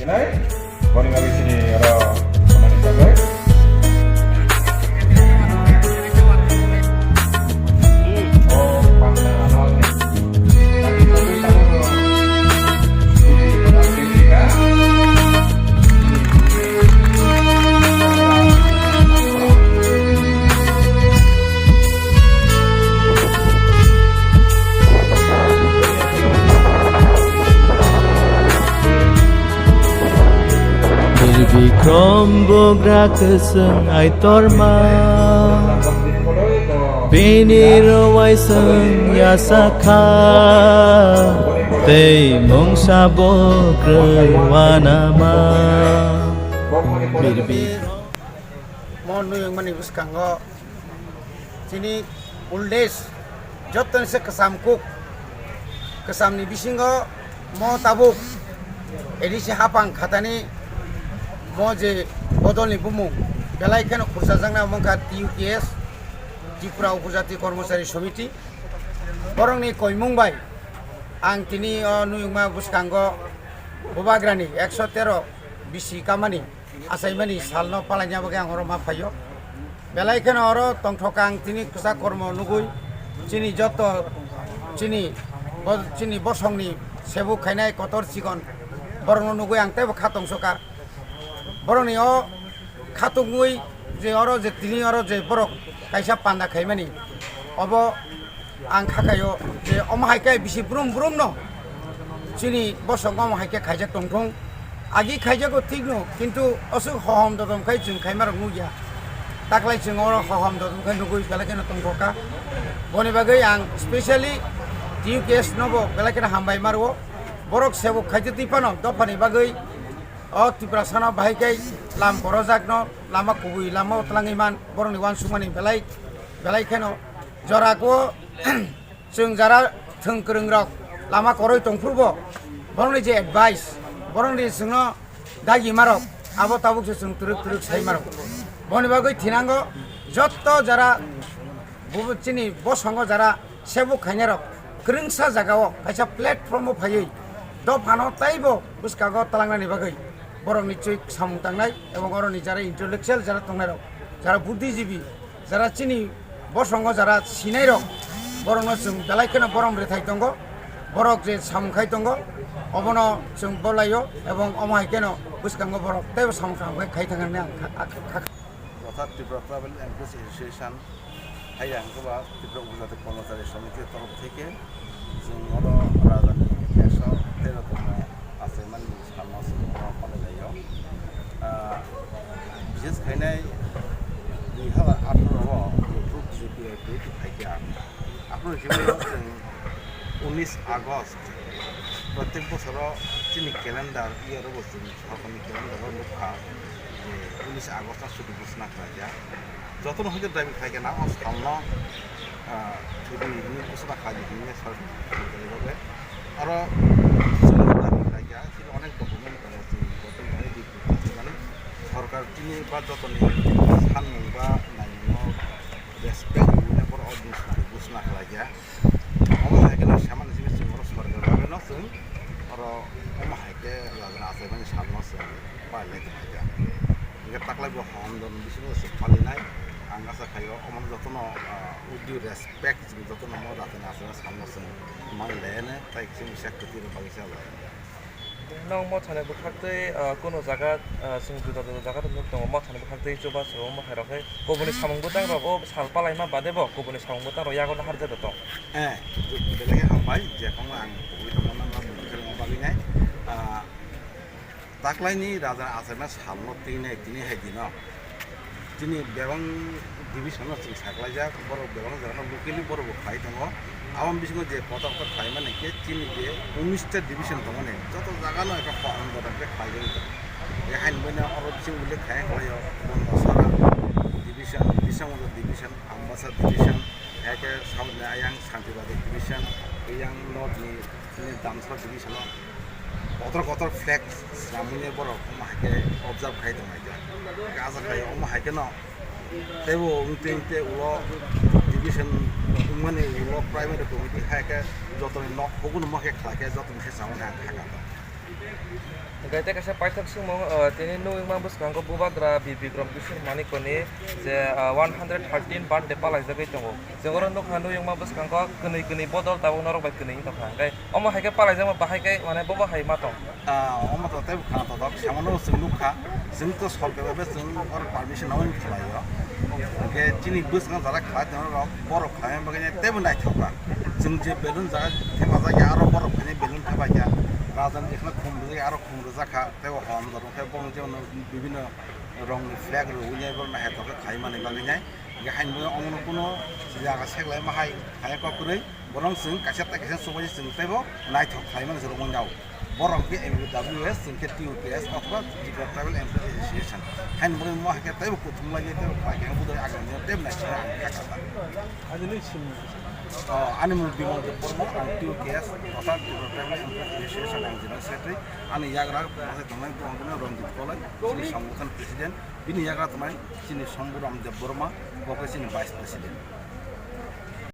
Sinai, boni lagi sini ada mana nih Oh, panggilan awal nih. Tadi itu kamu di kan? Bikrom bogra keseng ai torma Bini rawai seng yasaka Tei mong sabo krewanama Mon yang mani buskanggo sini uldes jotten se kesamkuk kesamni bisingo mo tabuk edisi hapang katani mo je bodolni bumung belai kan kursa jangna mongka TUTS Tripura Upajati Kormosari Samiti borong ni koimung bai ang tini nuyungma buskanggo bobagrani 113 bisi kamani asaimani salno palanya bagi ang oroma payo belai kan oro tongthokang tini kusa kormo nugui chini joto chini bosongni sebu khainai kotor sikon borong nugui ang tebo khatong soka borong ni o khatungui je oro je tini oro je borok kaisa panda khaimani obo ang khakayo je omhaikai bisi brum no chini bosong omhaikai khaija tongthong agi khaija ko tikno kintu asuk hohom dodom khai chung khaimar nuya taklai chung oro hohom dodom khai nugui belakena tongkoka boni bagai ang specially TUTS nobo belakena hambai marwo borok sebo khaija tipano dopani bagai o Tripura sana bahaikai lam korojak no lama kubui lama tlangiman borong ni wan sumani belai keno jorako chung jara thengkreng rok lama koroi tongfurbo borong ni je advice borong ni sungno dagi marok abo tabuk se sung turuk sai marok boni bagai thinango jotto jara bubuchini bosongo jara sebu khainarok krengsa jagao kaisa platform phayei do phano taibo buskago talangnani bagai borong ni cuy samung tangnai ebong oro ni jara intellectual jara tongnai rok jara buddhijibi jara chini bosongo jara sinai rok borong no chung belai kena borong rethai tongo borok je samung khai tongo obono chung bolayo ebong omai keno buskango borok tebo samung khai thangane অর্থাৎ Tripura travel and tourist association হাইয়াং বা ত্রিপুরা উপজাতি কর্মচারী সমিতির তরফ থেকে जों oro রাজধানী 113তম আসাইমান সালমাস ফালিनायाव বিশেষ খাইনাय 2018 इउटुब जिपिआई पेटी फाइया আপনার হিসেবে जों 19 আগস্ট প্রত্যেক বছর চিনি ক্যালেন্ডার ইয়ার অবস্থা সরকারি ক্যালেন্ডার লোকা 19 আগস্ট ছুটি ঘোষণা করা যায় যত হয়তো ড্রাইভিং থাকে না সামন ছুটি ঘোষণা করা যায় সরকারিভাবে আরও ড্রাইভিং থাকে সেটা অনেক ডকুমেন্ট মানে সরকার তিনি বা যত সানমুং বা নাইমুং রেসপেক্ট পর ঘোষণা করা যায় অমাহাইকে সামান হিসেবে जों সরকারভাবে जों আরও অমাহাইকে আসাইমানি সালমাস পাইলাইতে থাকে 이게 딱라고 함던 비스너스 팔리나이 안가사 카요 어머니 저토노 우디 레스펙트 저토노 모다테 나서나 삼노스 말레네 타이킹 샤크티르 바기샤라 nong mo thane bu khakte kono jaga sing juda jaga dum dong mo thane bu khakte choba so mo khairo khe kobuni samung bu tang ro sal palai ma bade bo kobuni samung bu tang ro yagon har jado to belege hambai je kong ang kobuni to mona ma bukel mo balingai তাকলাইনি রাজা আসামে সালনো তিনি হাইদিন তিনি বেবাং division সাকলাই যা বড় বেবাং যারা locally বড় খাই দङ আওয়াম বিসঙ্গ যে পতাকা খাই মানে কে চিনি যে 19টা ডিভিশন দङ নে যত জায়গানো একটা ফর্ম দরকে খাই দङ এখান বইনা অরব সিং বলে খাই হয় বন্দসরা ডিভিশন বিসঙ্গ ডিভিশন আমবাসা ডিভিশন একে সাউথ আয়াং শান্তিবাদী ডিভিশন ইয়াং নর্থনি দামসা ডিভিশন কত ফ্লেগ সামনে বড় মাকে অবজার্ভ খাই দङ আইজা গাজা খাই মাকে ন তেবো উনতে উলো ডিভিশন মানে উলো প্রাইমারি কমিটি খাইকে যত ন হগুন মাকে খাইকে যত সে সামনে থাকা Gaite kasi paithak singmong tini nuing mang buskango bubagra bibikrom kisir manikoni je 113 birthday palai jagai tongo jengoro nuk hanu yang mang buskango keni bodol tabo norok bai keni to kha gai omo haike palai jama bahai kai mane bobo hai matong oma to tebe khana to dok samono sing lukha sing to sokke be sing or permission awin khalayo ke chini buskan jara kha jana rok borok kha bagane tebe nai thokra sing je belun jaga thema jaga aro borok khane belun thaba ya রাজন এখানে খুমরুজে আরো খুমরু জাখা তেও হম ধরুন তে বং যে বিভিন্ন রং flag রুইনাই বল না হেতকে খাই মানে বাগিনাই গাহাইন বো অমন কোনো জায়গা সেগলাই মাহাই খায় ককরই বরং সিং কাছে তা কাছে সবাই সিং তেবো নাই থক খাই মানে জরং যাও বরং কি এমডব্লিউএস সিং কে টিউপিএস অথবা ডিপার্টমেন্ট ট্রাভেল এমপ্লয়ি অ্যাসোসিয়েশন হাইন বো মো হাকে তেবো কুতুম লাগে তেবো খাই বুদে আগাম তেব না ছিনা কাকা আজনি সিম animal bimang de pormo ang টিউপিএস অথবা department employee association ang general secretary ani yagra mase tomai pongna ronjit kolai sini sambutan presiden bini yagra tomai sini samburam de burma bokasini vice president